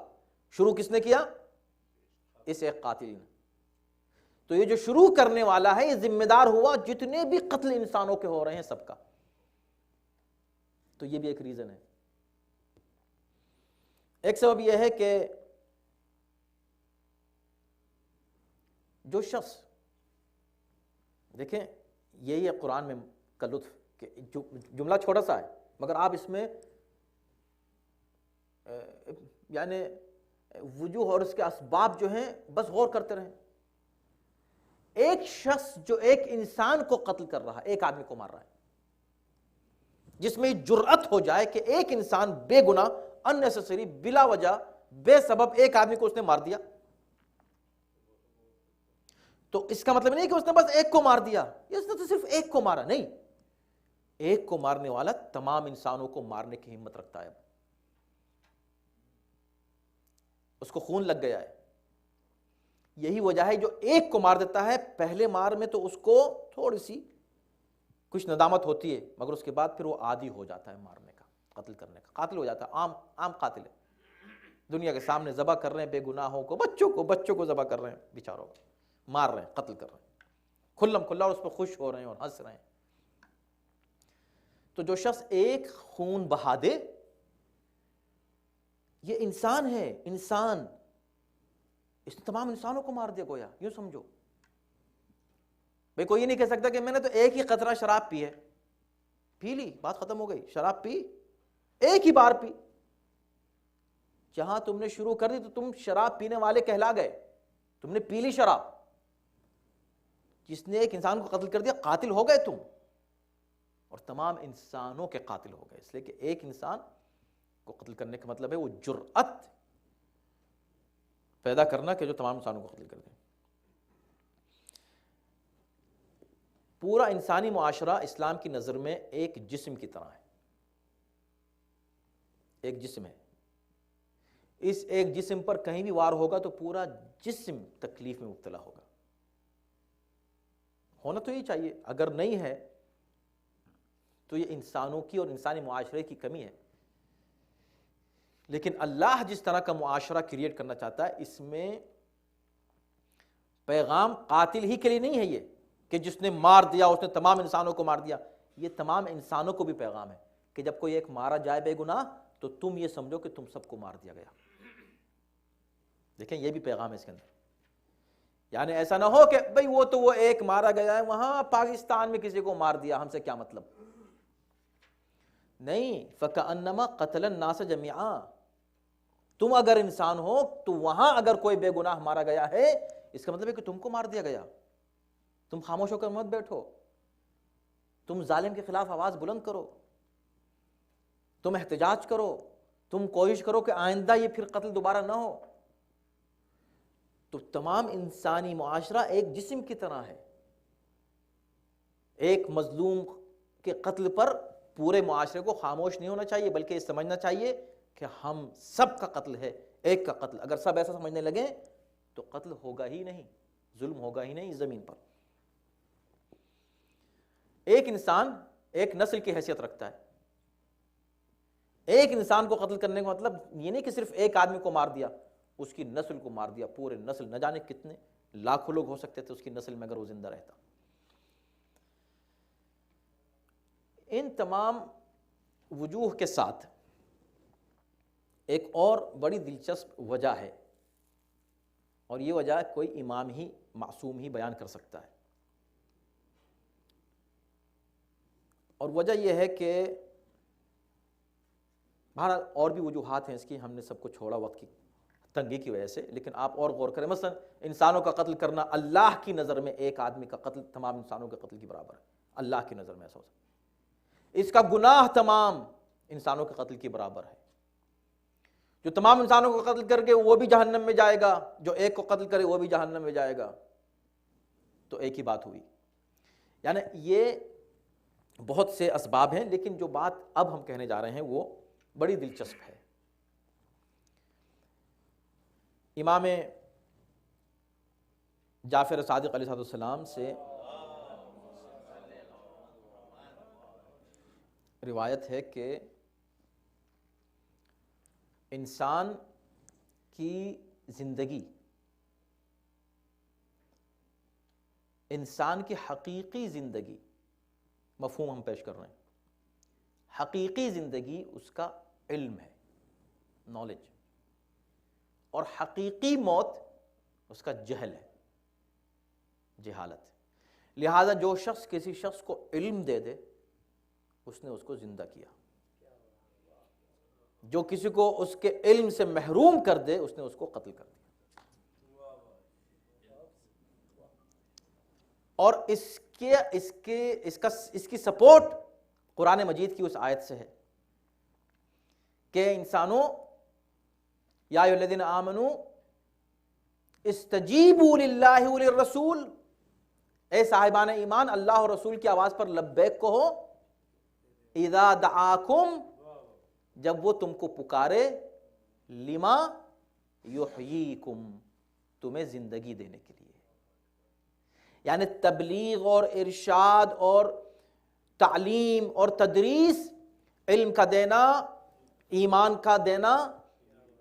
شروع کس نے کیا؟ اس ایک قاتل نے۔ تو یہ جو شروع کرنے والا ہے یہ ذمہ دار ہوا جتنے بھی قتل انسانوں کے ہو رہے ہیں سب کا۔ تو یہ بھی ایک ریزن ہے۔ ایک سبب یہ ہے کہ جو شخص، دیکھیں یہی ہے قرآن میں کا لطف کہ جملہ چھوٹا سا ہے مگر آپ اس میں یعنی وجوہ اور اس کے اسباب جو ہیں بس غور کرتے رہیں۔ ایک شخص جو ایک انسان کو قتل کر رہا ہے، ایک آدمی کو مار رہا ہے، جس میں جرأت ہو جائے کہ ایک انسان بے گناہ، unnecessary، بلا وجہ، بے سبب ایک آدمی کو اس نے مار دیا، تو اس کا مطلب نہیں کہ اس نے بس ایک کو مار دیا، اس نے تو صرف ایک کو مارا نہیں، ایک کو مارنے والا تمام انسانوں کو مارنے کی ہمت رکھتا ہے۔ اس کو خون لگ گیا ہے، یہی وجہ ہے جو ایک کو مار دیتا ہے پہلے مار میں تو اس کو تھوڑی سی کچھ ندامت ہوتی ہے، مگر اس کے بعد پھر وہ عادی ہو جاتا ہے مارنے کا، قتل کرنے کا، قاتل ہو جاتا ہے، عام قاتل ہے، دنیا کے سامنے ذبح کر رہے ہیں بے گناہوں کو، بچوں کو ذبح کر رہے ہیں، بیچاروں کو مار رہے ہیں، قتل کر رہے ہیں کھلم کھلا، اور اس پہ خوش ہو رہے ہیں اور ہنس رہے ہیں۔ تو جو شخص ایک خون بہا دے، یہ انسان ہے، انسان، اس نے تمام انسانوں کو مار دیا گویا، یوں سمجھو۔ بھئی کوئی یہ نہیں کہہ سکتا کہ میں نے تو ایک ہی قطرہ شراب پی ہے، پی لی، بات ختم ہو گئی، شراب پی، ایک ہی بار پی، جہاں تم نے شروع کر دی تو تم شراب پینے والے کہلا گئے، تم نے پی لی شراب۔ جس نے ایک انسان کو قتل کر دیا، قاتل ہو گئے تم، اور تمام انسانوں کے قاتل ہو گئے، اس لیے کہ ایک انسان کو قتل کرنے کا مطلب ہے وہ جرأت پیدا کرنا کہ جو تمام انسانوں کو قتل کر دے۔ پورا انسانی معاشرہ اسلام کی نظر میں ایک جسم کی طرح ہے، ایک جسم ہے، اس ایک جسم پر کہیں بھی وار ہوگا تو پورا جسم تکلیف میں مبتلا ہوگا۔ ہونا تو یہ چاہیے، اگر نہیں ہے تو یہ انسانوں کی اور انسانی معاشرے کی کمی ہے۔ لیکن اللہ جس طرح کا معاشرہ کریٹ کرنا چاہتا ہے، اس میں پیغام قاتل ہی کے لیے نہیں ہے یہ کہ جس نے مار دیا اس نے تمام انسانوں کو مار دیا، یہ تمام انسانوں کو بھی پیغام ہے کہ جب کوئی ایک مارا جائے بے گناہ تو تم یہ سمجھو کہ تم سب کو مار دیا گیا۔ دیکھیں یہ بھی پیغام ہے اس کے اندر، یعنی ایسا نہ ہو کہ بھئی وہ ایک مارا گیا ہے وہاں پاکستان میں کسی کو مار دیا، ہم سے کیا مطلب، نہیں، فَكَأَنَّمَا قَتَلَ النَّاسَ جَمِيعًا، تم اگر انسان ہو تو وہاں اگر کوئی بے گناہ مارا گیا ہے اس کا مطلب ہے کہ تم کو مار دیا گیا۔ تم خاموش ہو کر مت بیٹھو، تم ظالم کے خلاف آواز بلند کرو، تم احتجاج کرو، تم کوشش کرو کہ آئندہ یہ پھر قتل دوبارہ نہ ہو۔ تو تمام انسانی معاشرہ ایک جسم کی طرح ہے، ایک مظلوم کے قتل پر پورے معاشرے کو خاموش نہیں ہونا چاہیے، بلکہ یہ سمجھنا چاہیے کہ ہم سب کا قتل ہے، ایک کا قتل. اگر سب ایسا سمجھنے لگیں تو قتل ہوگا ہی نہیں، ظلم ہوگا ہی نہیں اس زمین پر. ایک انسان ایک نسل کی حیثیت رکھتا ہے. ایک انسان کو قتل کرنے کا مطلب یہ نہیں کہ صرف ایک آدمی کو مار دیا، اس کی نسل کو مار دیا، پورے نسل. نہ جانے کتنے لاکھوں لوگ ہو سکتے تھے اس کی نسل میں اگر وہ زندہ رہتا. ان تمام وجوہ کے ساتھ ایک اور بڑی دلچسپ وجہ ہے، اور یہ وجہ کوئی امام ہی معصوم ہی بیان کر سکتا ہے. اور وجہ یہ ہے کہ بہرحال اور بھی وجوہات ہیں اس کی، ہم نے سب کو چھوڑا وقت کی تنگی کی وجہ سے، لیکن آپ اور غور کریں. مثلا انسانوں کا قتل کرنا اللہ کی نظر میں ایک آدمی کا قتل تمام انسانوں کے قتل کی برابر ہے. اللہ کی نظر میں ایسا ہو سکتا ہے. اس کا گناہ تمام انسانوں کے قتل کی برابر ہے. جو تمام انسانوں کو قتل کر کے وہ بھی جہنم میں جائے گا، جو ایک کو قتل کرے وہ بھی جہنم میں جائے گا. تو ایک ہی بات ہوئی. یعنی یہ بہت سے اسباب ہیں، لیکن جو بات اب ہم کہنے جا رہے ہیں وہ بڑی دلچسپ ہے. امام جعفر صادق علیہ السلام سے روایت ہے کہ انسان کی زندگی، انسان کی حقیقی زندگی، مفہوم ہم پیش کر رہے ہیں، حقیقی زندگی اس کا علم ہے، نالج، اور حقیقی موت اس کا جہل ہے، جہالت. لہذا جو شخص کسی شخص کو علم دے دے اس نے اس کو زندہ کیا، جو کسی کو اس کے علم سے محروم کر دے اس نے اس کو قتل کر دیا. اور اس کی سپورٹ قرآن مجید کی اس آیت سے ہے کہ انسانوں یا ایھا الذین آمنوا استجیبوا للہ وللرسول، اے صاحبان ایمان اللہ اور رسول کی آواز پر لبیک کہو، اذا دعاکم، جب وہ تم کو پکارے، لما یحییکم، تمہیں زندگی دینے کے لیے. یعنی تبلیغ اور ارشاد اور تعلیم اور تدریس، علم کا دینا، ایمان کا دینا،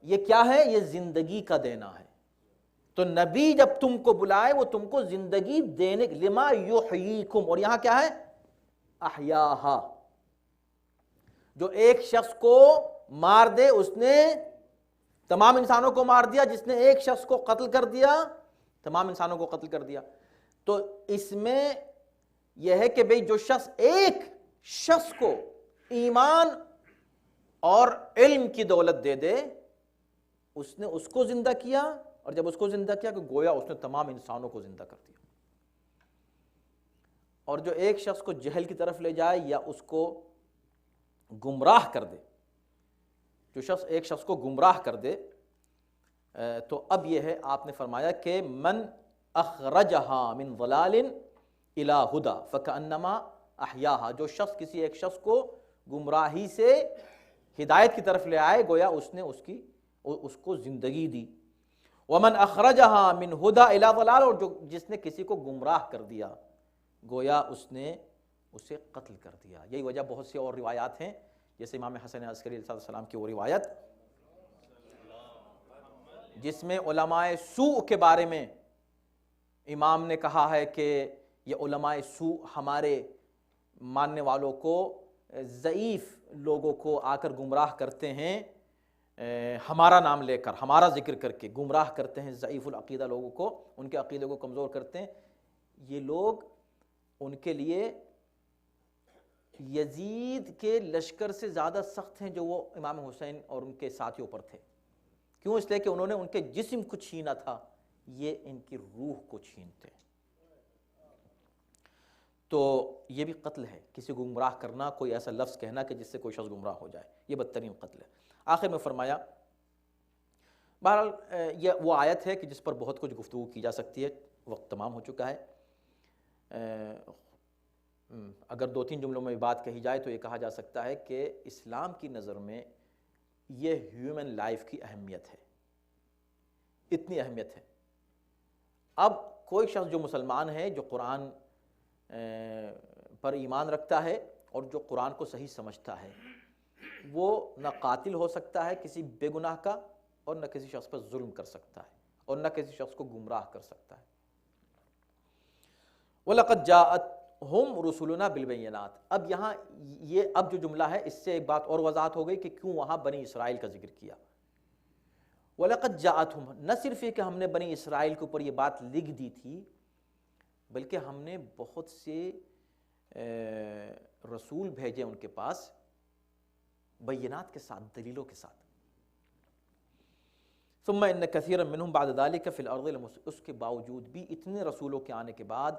یہ کیا ہے؟ یہ زندگی کا دینا ہے. تو نبی جب تم کو بلائے وہ تم کو زندگی دینے، لما یحییکم، اور یہاں کیا ہے؟ احیاہا. جو ایک شخص کو مار دے اس نے تمام انسانوں کو مار دیا، جس نے ایک شخص کو قتل کر دیا تمام انسانوں کو قتل کر دیا. تو اس میں یہ ہے کہ بھئی جو شخص ایک شخص کو ایمان اور علم کی دولت دے دے اس نے اس کو زندہ کیا، اور جب اس کو زندہ کیا کہ گویا اس نے تمام انسانوں کو زندہ کر دیا. اور جو ایک شخص کو جہل کی طرف لے جائے یا اس کو گمراہ کر دے، جو شخص ایک شخص کو گمراہ کر دے، تو اب یہ ہے آپ نے فرمایا کہ من اخرجہا من ضلال الی ہدی فکأنما احیاہا، جو شخص کسی ایک شخص کو گمراہی سے ہدایت کی طرف لے آئے گویا اس نے اس کو زندگی دی. ومن اخرجہا من ہدی الی ضلال، اور جس نے کسی کو گمراہ کر دیا گویا اس نے اسے قتل کر دیا. یہی وجہ بہت سی اور روایات ہیں، جیسے امام حسن عسکری علیہ السلام کی وہ روایت جس میں علماء سوء کے بارے میں امام نے کہا ہے کہ یہ علماء سوء ہمارے ماننے والوں کو، ضعیف لوگوں کو آ کر گمراہ کرتے ہیں، ہمارا نام لے کر، ہمارا ذکر کر کے گمراہ کرتے ہیں ضعیف العقیدہ لوگوں کو، ان کے عقیدے کو کمزور کرتے ہیں. یہ لوگ ان کے لیے یزید کے لشکر سے زیادہ سخت ہیں جو وہ امام حسین اور ان کے ساتھیوں پر تھے. کیوں؟ اس لیے کہ انہوں نے ان کے جسم کو چھینا تھا، یہ ان کی روح کو چھینتے. تو یہ بھی قتل ہے، کسی کو گمراہ کرنا، کوئی ایسا لفظ کہنا کہ جس سے کوئی شخص گمراہ ہو جائے، یہ بدترین قتل ہے. آخر میں فرمایا، بہرحال یہ وہ آیت ہے کہ جس پر بہت کچھ گفتگو کی جا سکتی ہے، وقت تمام ہو چکا ہے. اگر 2-3 جملوں میں بات کہی جائے تو یہ کہا جا سکتا ہے کہ اسلام کی نظر میں یہ ہیومن لائف کی اہمیت ہے، اتنی اہمیت ہے۔ اب کوئی شخص جو مسلمان ہے، جو قرآن پر ایمان رکھتا ہے اور جو قرآن کو صحیح سمجھتا ہے، وہ نہ قاتل ہو سکتا ہے کسی بے گناہ کا، اور نہ کسی شخص پر ظلم کر سکتا ہے، اور نہ کسی شخص کو گمراہ کر سکتا ہے۔ وَلَقَدْ جَاءَتْهُمْ رُسُلُنَا بِالْبَيِّنَاتِ، اب یہاں یہ اب جو جملہ ہے اس سے ایک بات اور وضاحت ہو گئی کہ کیوں وہاں بنی اسرائیل کا ذکر کیا۔ وَلَقَدْ جَاءَتْهُمْ، نہ صرف یہ کہ ہم نے بنی اسرائیل کے اوپر یہ بات لکھ دی تھی، بلکہ ہم نے بہت سے رسول بھیجے ان کے پاس بینات کے ساتھ، دلیلوں کے ساتھ۔ ثم ان کثیرا منہم بعد ذلک فی الارض لمفسدون، اس کے باوجود بھی اتنے رسولوں کے آنے کے بعد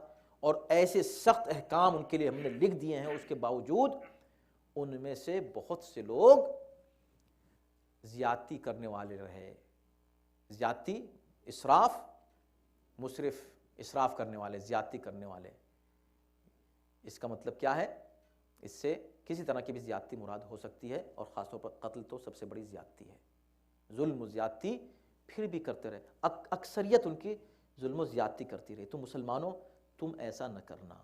اور ایسے سخت احکام ان کے لیے ہم نے لکھ دیے ہیں، اس کے باوجود ان میں سے بہت سے لوگ زیادتی کرنے والے رہے۔ زیادتی، اسراف، مسرف، اسراف کرنے والے، زیادتی کرنے والے۔ اس کا مطلب کیا ہے؟ اس سے کسی طرح کی بھی زیادتی مراد ہو سکتی ہے، اور خاص طور پر قتل تو سب سے بڑی زیادتی ہے۔ ظلم و زیادتی پھر بھی کرتے رہے، اکثریت ان کی ظلم و زیادتی کرتی رہی۔ تو مسلمانوں تم ایسا نہ کرنا،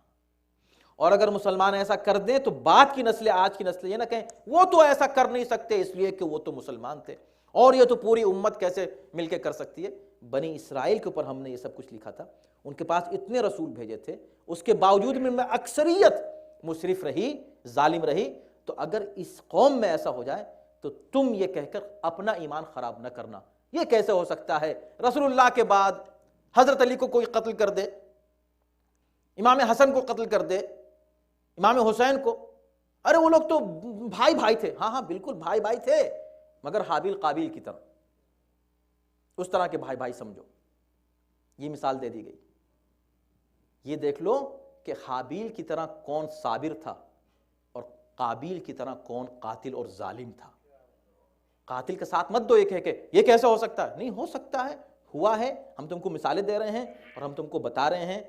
اور اگر مسلمان ایسا کر دیں تو بعد کی نسلیں، آج کی نسلیں یہ نہ کہیں وہ تو ایسا کر نہیں سکتے اس لیے کہ وہ تو مسلمان تھے، اور یہ تو پوری امت کیسے مل کے کر سکتی ہے۔ بنی اسرائیل کے اوپر ہم نے یہ سب کچھ لکھا تھا، ان کے پاس اتنے رسول بھیجے تھے، اس کے باوجود میں اکثریت مسرف رہی، ظالم رہی۔ تو اگر اس قوم میں ایسا ہو جائے تو تم یہ کہہ کر اپنا ایمان خراب نہ کرنا۔ یہ کیسے ہو سکتا ہے رسول اللہ کے بعد حضرت علی کو کوئی قتل کر دے، امام حسن کو قتل کر دے، امام حسین کو؟ ارے وہ لوگ تو بھائی بھائی تھے۔ ہاں ہاں بالکل بھائی بھائی تھے، مگر حابیل قابیل کی طرح، اس طرح کے بھائی بھائی سمجھو۔ یہ مثال دے دی گئی۔ یہ دیکھ لو کہ حابیل کی طرح کون صابر تھا، اور قابیل کی طرح کون قاتل اور ظالم تھا۔ قاتل کا ساتھ مت دو یہ کہہ کے یہ کیسے ہو سکتا ہے، نہیں ہو سکتا ہے، ہوا ہے۔ ہم تم کو مثالیں دے رہے ہیں اور ہم تم کو بتا رہے ہیں۔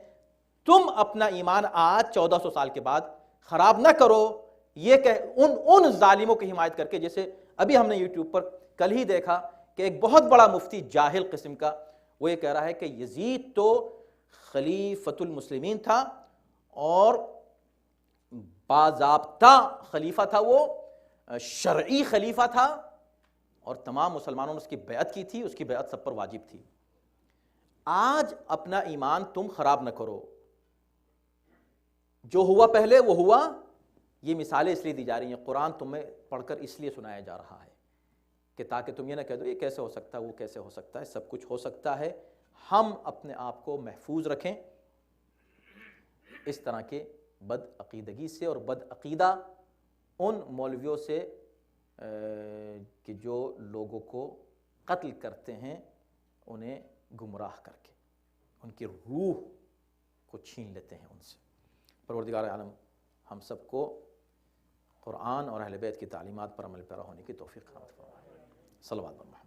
تم اپنا ایمان آج 1400 سال کے بعد خراب نہ کرو یہ کہ ان ظالموں کی حمایت کر کے، جیسے ابھی ہم نے یوٹیوب پر کل ہی دیکھا کہ ایک بہت بڑا مفتی جاہل قسم کا، وہ یہ کہہ رہا ہے کہ یزید تو خلیفۃ المسلمین تھا اور باضابطہ خلیفہ تھا، وہ شرعی خلیفہ تھا، اور تمام مسلمانوں نے اس کی بیعت کی تھی، اس کی بیعت سب پر واجب تھی۔ آج اپنا ایمان تم خراب نہ کرو، جو ہوا پہلے وہ ہوا۔ یہ مثالیں اس لیے دی جا رہی ہیں، قرآن تمہیں پڑھ کر اس لیے سنایا جا رہا ہے کہ تاکہ تم یہ نہ کہہ دو یہ کیسے ہو سکتا ہے، وہ کیسے ہو سکتا ہے۔ سب کچھ ہو سکتا ہے، ہم اپنے آپ کو محفوظ رکھیں اس طرح کے بد عقیدگی سے اور بد عقیدہ ان مولویوں سے کہ جو لوگوں کو قتل کرتے ہیں، انہیں گمراہ کر کے ان کی روح کو چھین لیتے ہیں ان سے۔ پروردگار عالم ہم سب کو قرآن اور اہل بیت کی تعلیمات پر عمل پیرا ہونے کی توفیق عطا فرمائے۔ صلوات اللہ۔